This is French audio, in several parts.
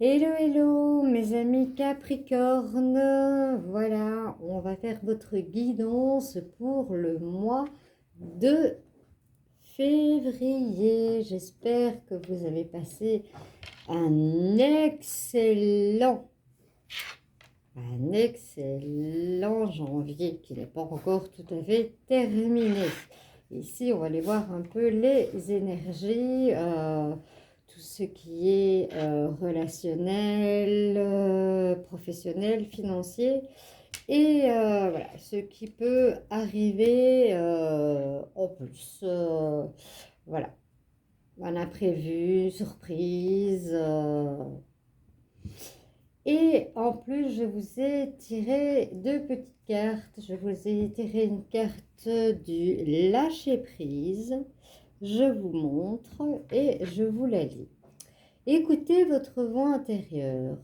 Hello, hello, mes amis Capricorne. Voilà, on va faire votre guidance pour le mois de février. J'espère que vous avez passé un excellent janvier qui n'est pas encore tout à fait terminé. Ici, on va aller voir un peu les énergies, tout ce qui est relationnel, professionnel, financier, et voilà, ce qui peut arriver en plus. Voilà, un imprévu, surprise. Et en plus, je vous ai tiré deux petites cartes. Je vous ai tiré une carte du lâcher-prise. Je vous montre et je vous la lis. Écoutez votre voix intérieure.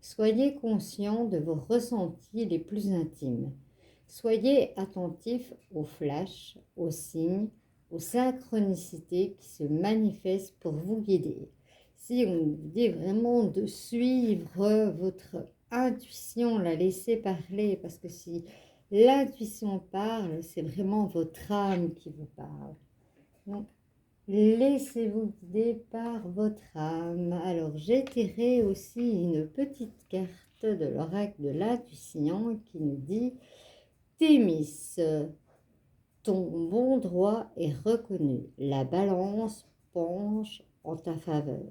Soyez conscient de vos ressentis les plus intimes. Soyez attentif aux flashs, aux signes, aux synchronicités qui se manifestent pour vous guider. Si on vous dit vraiment de suivre votre intuition, la laisser parler, parce que si l'intuition parle, c'est vraiment votre âme qui vous parle. Donc, laissez-vous guider par votre âme. Alors, j'ai tiré aussi une petite carte de l'oracle de l'intuition qui nous dit Thémis, ton bon droit est reconnu. La balance penche en ta faveur.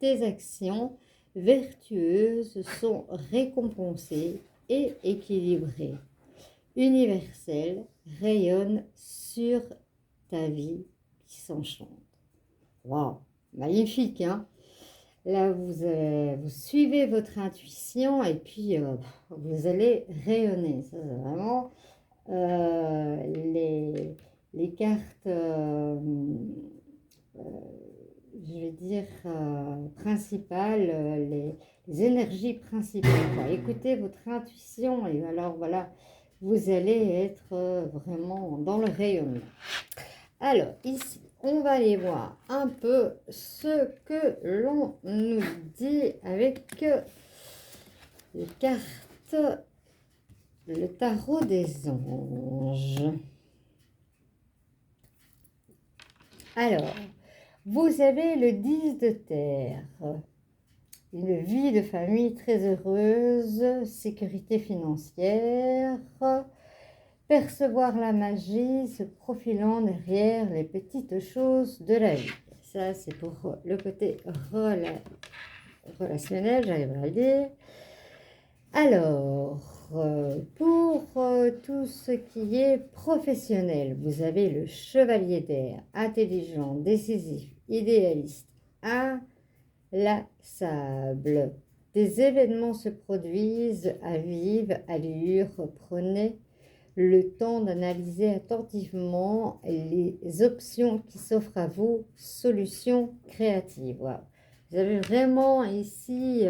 Tes actions vertueuses sont récompensées et équilibrées. Universel rayonne sur ta vie qui s'enchante. Waouh, magnifique, hein? Là, vous suivez votre intuition et puis vous allez rayonner. Ça, c'est vraiment les cartes, euh, je vais dire, principales, les énergies principales. Quoi. Écoutez votre intuition et alors voilà, vous allez être vraiment dans le rayonnement. Alors, ici, on va aller voir un peu ce que l'on nous dit avec les cartes, le tarot des anges. Alors, vous avez le 10 de terre, une vie de famille très heureuse, sécurité financière, percevoir la magie se profilant derrière les petites choses de la vie. Ça, c'est pour le côté relationnel, j'arrive à le dire. Alors, pour tout ce qui est professionnel, vous avez le chevalier d'air, intelligent, décisif, idéaliste, inlassable. Des événements se produisent à vive allure. Prenez le temps d'analyser attentivement les options qui s'offrent à vous, solutions créatives. Wow. Vous avez vraiment ici...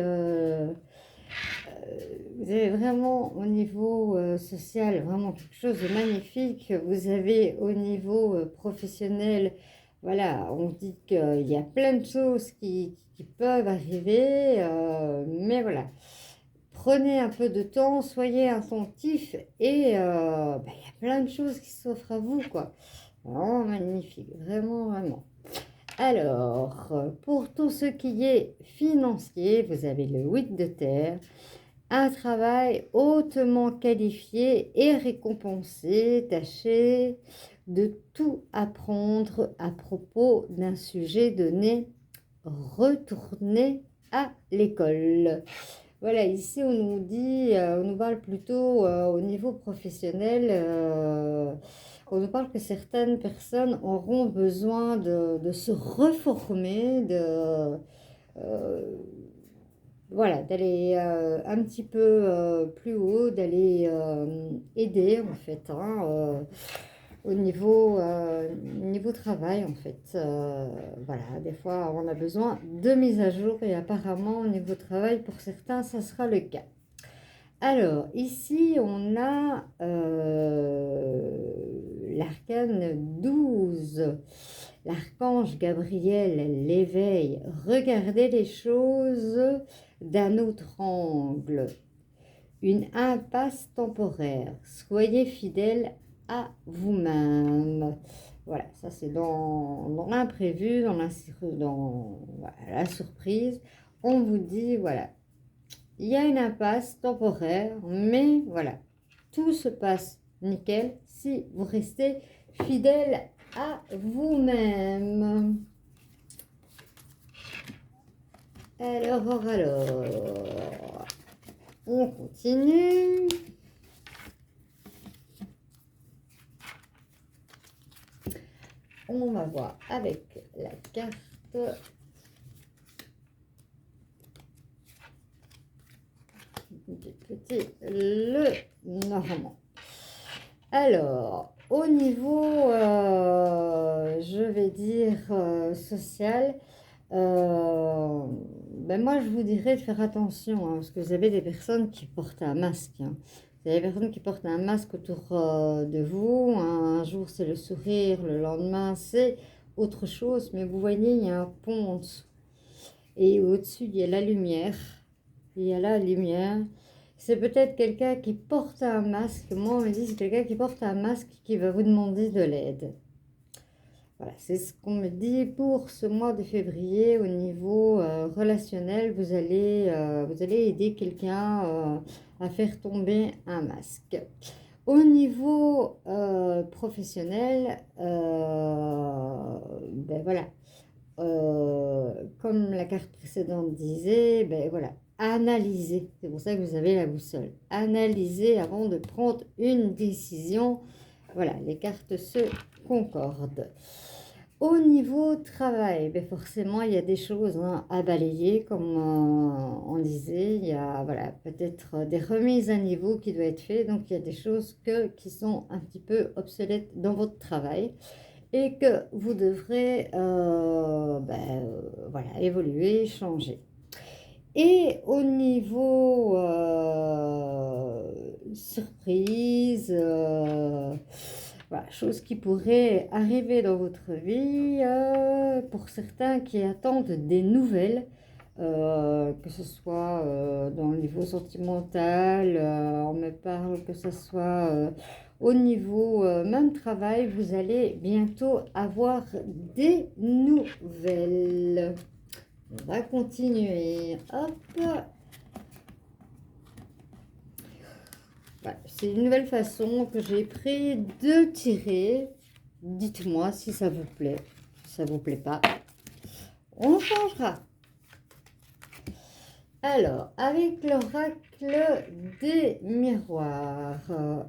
vous avez vraiment au niveau social vraiment quelque chose de magnifique. Vous avez au niveau professionnel, voilà, on dit qu'il y a plein de choses qui peuvent arriver, mais voilà. Prenez un peu de temps, soyez attentif et il y a plein de choses qui s'offrent à vous, quoi. Vraiment magnifique, vraiment, vraiment. Alors, pour tout ce qui est financier, vous avez le 8 de terre, un travail hautement qualifié et récompensé. Tâchez de tout apprendre à propos d'un sujet donné. Retournez à l'école. Voilà, ici on nous dit, on nous parle plutôt au niveau professionnel, on nous parle que certaines personnes auront besoin de se reformer, voilà, d'aller un petit peu plus haut, d'aller aider en fait, hein, au niveau travail en fait. Voilà, des fois on a besoin de mise à jour et apparemment au niveau travail pour certains ça sera le cas. Alors ici on a l'arcane 12, l'archange Gabriel l'éveil. Regardez les choses d'un autre angle. Une impasse temporaire. Soyez fidèle à vous-même. Voilà, ça c'est dans l'imprévu, voilà, la surprise. On vous dit, voilà, il y a une impasse temporaire, mais voilà, tout se passe nickel si vous restez fidèle à vous-même. Alors, on continue. On va voir avec la carte du petit le normand. Alors, au niveau, je vais dire social, ben moi je vous dirais de faire attention, hein, parce que vous avez des personnes qui portent un masque. Hein. Vous avez des personnes qui portent un masque autour de vous. Un jour c'est le sourire, le lendemain c'est autre chose, mais vous voyez, il y a un pont en dessous. Et au-dessus, il y a la lumière. Il y a la lumière. C'est peut-être quelqu'un qui porte un masque. Moi, on me dit c'est quelqu'un qui porte un masque qui va vous demander de l'aide. Voilà, c'est ce qu'on me dit pour ce mois de février au niveau relationnel. Vous allez aider quelqu'un à faire tomber un masque. Au niveau professionnel, ben voilà, comme la carte précédente disait, ben voilà, analysez. C'est pour ça que vous avez la boussole. Analysez avant de prendre une décision. Voilà, les cartes se concordent. Au niveau travail, ben forcément, il y a des choses à balayer, comme on disait. Il y a voilà, peut-être des remises à niveau qui doivent être faites. Donc, il y a des choses qui sont un petit peu obsolètes dans votre travail et que vous devrez voilà, évoluer, changer. Et au niveau surprise, voilà, chose qui pourrait arriver dans votre vie, pour certains qui attendent des nouvelles, que ce soit dans le niveau sentimental, on me parle que ce soit au niveau même travail, vous allez bientôt avoir des nouvelles. On va continuer. Hop. Voilà, c'est une nouvelle façon que j'ai pris de tirer. Dites-moi si ça vous plaît. Si ça vous plaît pas, on changera. Alors, avec l'oracle des miroirs,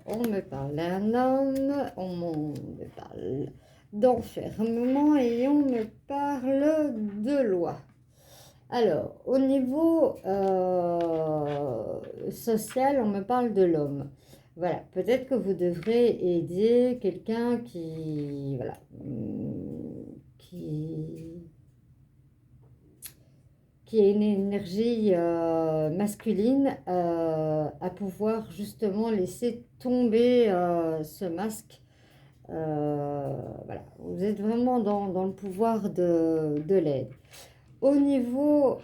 on me parle d'un homme, on me parle d'enfermement et on me parle de loi. Alors, au niveau social, on me parle de l'homme. Voilà, peut-être que vous devrez aider quelqu'un qui, voilà, qui a une énergie masculine à pouvoir justement laisser tomber ce masque. Voilà, vous êtes vraiment dans le pouvoir de l'aide. Au niveau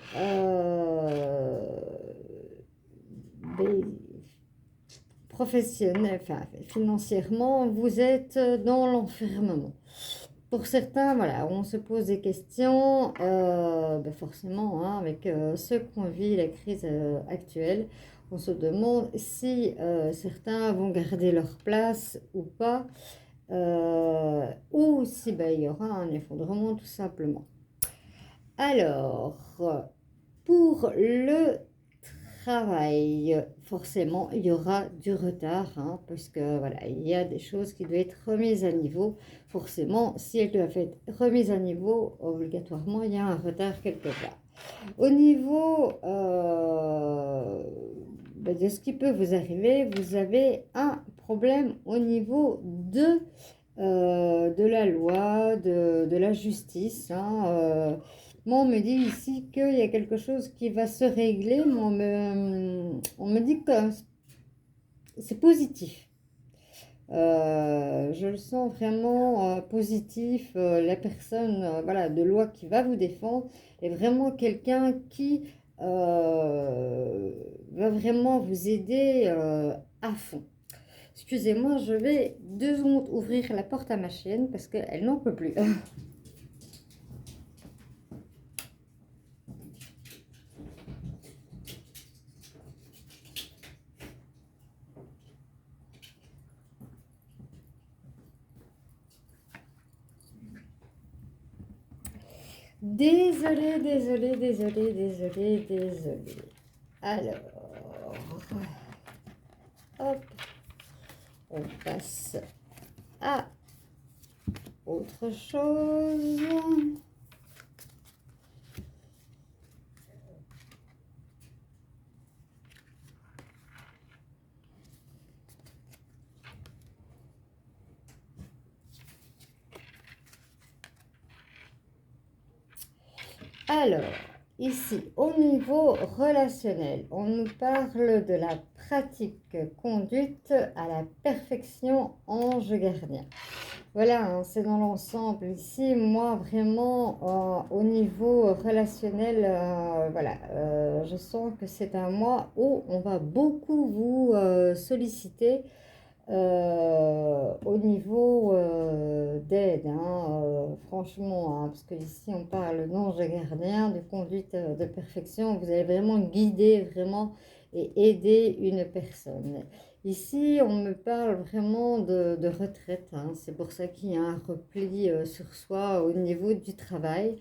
professionnel, enfin financièrement, vous êtes dans l'enfermement. Pour certains, voilà, on se pose des questions, forcément, hein, avec ce qu'on vit, la crise actuelle, on se demande si certains vont garder leur place ou pas, ou si il y aura un effondrement tout simplement. Alors, pour le travail, forcément, il y aura du retard, hein, parce que voilà, il y a des choses qui doivent être remises à niveau. Forcément, si elles doivent être remises à niveau, obligatoirement, il y a un retard quelque part. Au niveau de ce qui peut vous arriver, vous avez un problème au niveau de la loi, de la justice, hein, moi, on me dit ici qu'il y a quelque chose qui va se régler, mais on me dit que c'est positif. Je le sens vraiment positif. La personne voilà, de loi qui va vous défendre est vraiment quelqu'un qui va vraiment vous aider à fond. Excusez-moi, je vais 2 secondes ouvrir la porte à ma chienne parce qu'elle n'en peut plus. Désolée, désolée, désolée, désolée, désolée. Alors, hop, on passe à autre chose. Alors, ici, au niveau relationnel, on nous parle de la pratique conduite à la perfection ange gardien. Voilà, hein, c'est dans l'ensemble ici. Moi, vraiment, au niveau relationnel, voilà, je sens que c'est un mois où on va beaucoup vous solliciter au niveau d'aide, hein, franchement, hein, parce que ici on parle d'ange gardien, de conduite de perfection, vous allez vraiment guider vraiment et aider une personne. Ici, on me parle vraiment de retraite, hein, c'est pour ça qu'il y a un repli sur soi au niveau du travail.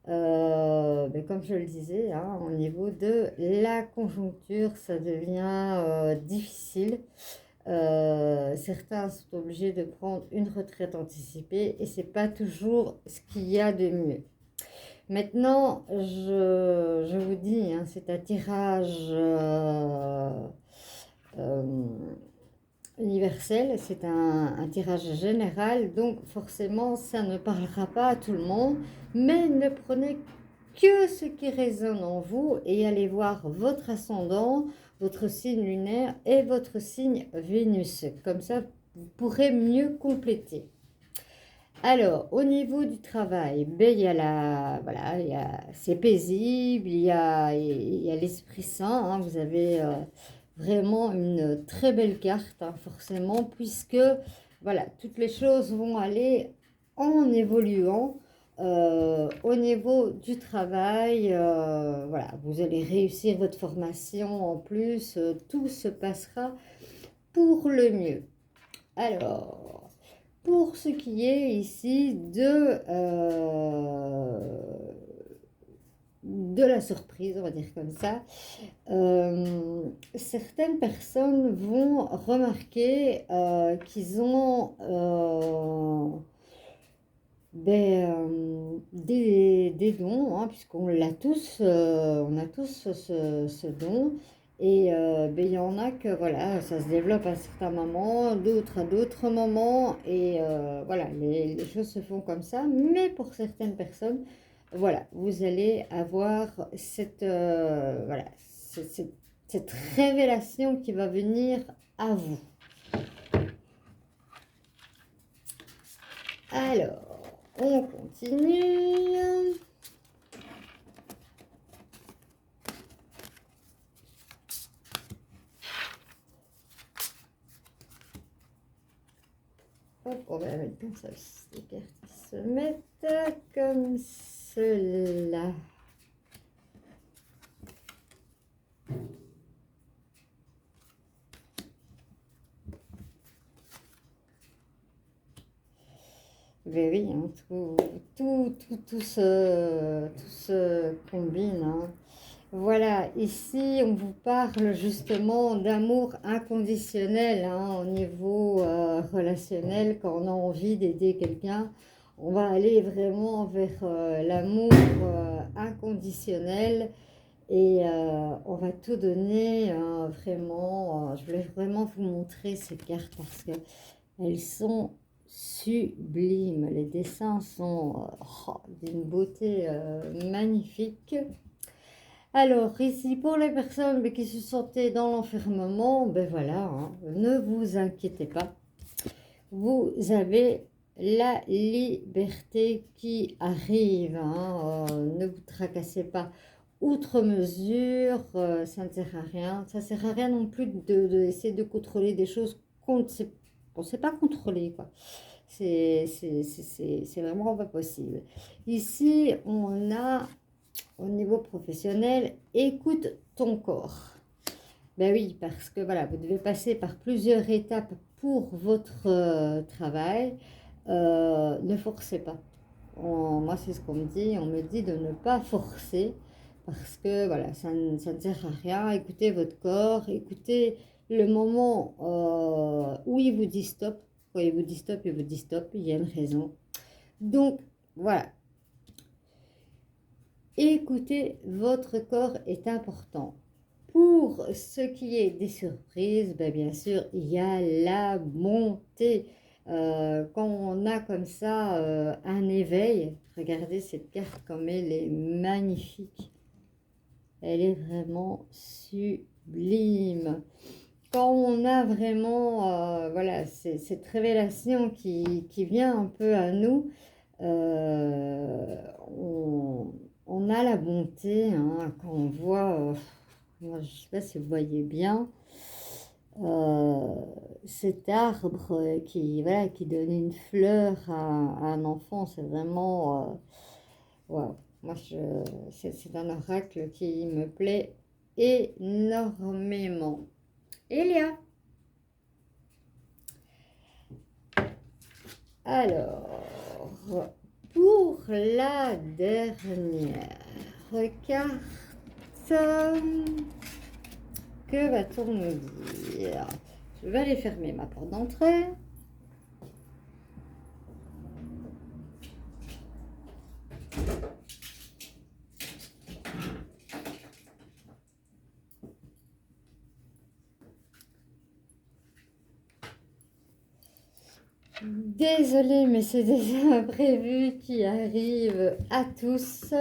Mais comme je le disais, hein, au niveau de la conjoncture, ça devient difficile. Certains sont obligés de prendre une retraite anticipée et c'est pas toujours ce qu'il y a de mieux. Maintenant, je vous dis, hein, c'est un tirage euh, universel, c'est un tirage général, donc forcément ça ne parlera pas à tout le monde, mais ne prenez que ce qui résonne en vous et allez voir votre ascendant, votre signe lunaire et votre signe Vénus. Comme ça, vous pourrez mieux compléter. Alors, au niveau du travail, ben, il y a voilà, c'est paisible, il y a l'Esprit Saint, hein, vous avez vraiment une très belle carte, hein, forcément, puisque voilà, toutes les choses vont aller en évoluant. Au niveau du travail, voilà, vous allez réussir votre formation en plus, tout se passera pour le mieux. Alors, pour ce qui est ici de la surprise, on va dire comme ça, certaines personnes vont remarquer qu'ils ont des dons, hein, puisqu'on l'a tous, on a tous ce don. Et ben, il y en a que voilà, ça se développe à un certain moment, d'autres à d'autres moments. Et voilà, les choses se font comme ça. Mais pour certaines personnes, voilà, vous allez avoir voilà, cette révélation qui va venir à vous. Alors, on continue. Hop, on va mettre comme ça, les cartes qui se mettent comme cela. Mais oui, hein, tout se combine, hein. Voilà, ici on vous parle justement d'amour inconditionnel, hein, au niveau relationnel. Quand on a envie d'aider quelqu'un, on va aller vraiment vers l'amour inconditionnel et on va tout donner vraiment. Je voulais vraiment vous montrer ces cartes parce que elles sont sublimes. Les dessins sont d'une beauté magnifique. Alors, ici, pour les personnes qui se sentaient dans l'enfermement, ben voilà, hein, ne vous inquiétez pas. Vous avez la liberté qui arrive, hein, ne vous tracassez pas. outre mesure, ça ne sert à rien. Ça ne sert à rien non plus d'essayer de contrôler des choses qu'on ne sait pas contrôler, quoi. C'est vraiment pas possible. Ici, on a, au niveau professionnel, écoute ton corps. Ben oui, parce que voilà, vous devez passer par plusieurs étapes pour votre travail. Ne forcez pas. Moi, c'est ce qu'on me dit. On me dit de ne pas forcer parce que voilà, ça ne sert à rien. Écoutez votre corps, écoutez le moment où il vous dit stop. Quand il vous dit stop, il vous dit stop. Il y a une raison. Donc, voilà. Écouter votre corps est important. Pour ce qui est des surprises, ben bien sûr, il y a la montée. Quand on a comme ça un éveil, regardez cette carte comme elle est magnifique. Elle est vraiment sublime. Quand on a vraiment voilà, cette révélation qui vient un peu à nous, on a la bonté, hein, quand on voit, moi, je ne sais pas si vous voyez bien, euh, cet arbre voilà, qui donne une fleur à un enfant, c'est vraiment, waouh. Moi, c'est un oracle qui me plaît énormément. Elia. Alors, pour la dernière carte, que va-t-on nous dire? Je vais aller fermer ma porte d'entrée. Désolée, mais c'est des imprévus qui arrivent à tous.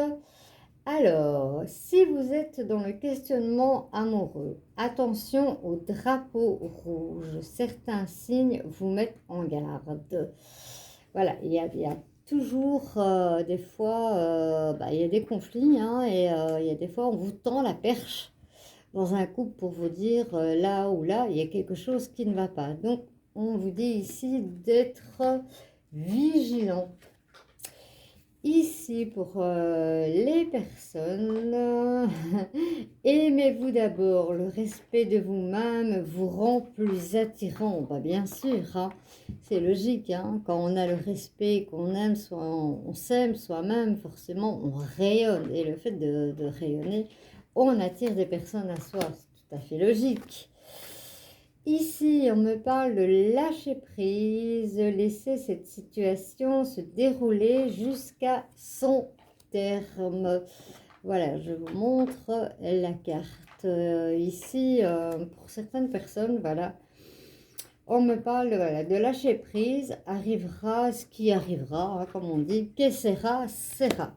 Alors, si vous êtes dans le questionnement amoureux, attention au drapeau rouge. Certains signes vous mettent en garde. Voilà, il y a toujours des fois, il y a des conflits, hein, et il y a des fois, on vous tend la perche dans un couple pour vous dire là ou là, il y a quelque chose qui ne va pas. Donc, on vous dit ici d'être vigilant. Ici, pour les personnes, aimez-vous d'abord. Le respect de vous-même vous rend plus attirant. Bah, bien sûr, hein, c'est logique. Hein, quand on a le respect, qu'on aime, on s'aime soi-même, forcément, on rayonne. Et le fait de rayonner, on attire des personnes à soi. C'est tout à fait logique. Ici, on me parle de lâcher prise, laisser cette situation se dérouler jusqu'à son terme. Voilà, je vous montre la carte. Ici, pour certaines personnes, voilà, on me parle voilà, de lâcher prise, arrivera ce qui arrivera, hein, comme on dit, que sera, sera.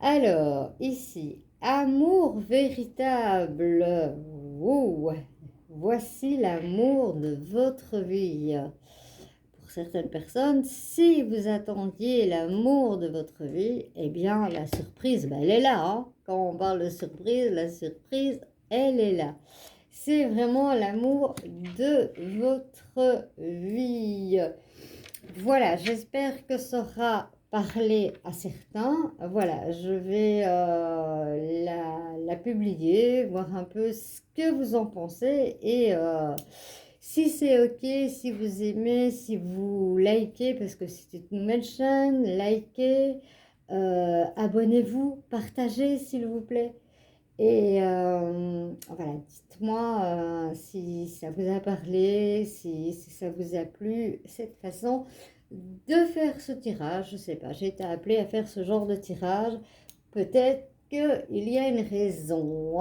Alors, ici, amour véritable. Ouh. Voici l'amour de votre vie. Pour certaines personnes, si vous attendiez l'amour de votre vie, eh bien, la surprise, elle est là. Hein. Quand on parle de surprise, la surprise, elle est là. C'est vraiment l'amour de votre vie. Voilà, j'espère que ça aura parlé à certains. Voilà, je vais la publier, voir un peu ce que vous en pensez et si c'est ok, si vous aimez, si vous likez, parce que c'est une nouvelle chaîne, likez, abonnez-vous, partagez s'il vous plaît. Et voilà, dites-moi si ça vous a parlé, si ça vous a plu, cette façon de faire ce tirage. Je ne sais pas, j'ai été appelée à faire ce genre de tirage. Peut-être qu'il y a une raison.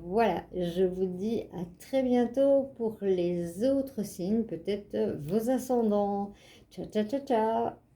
Voilà, je vous dis à très bientôt pour les autres signes, peut-être vos ascendants. Ciao, ciao, ciao, ciao.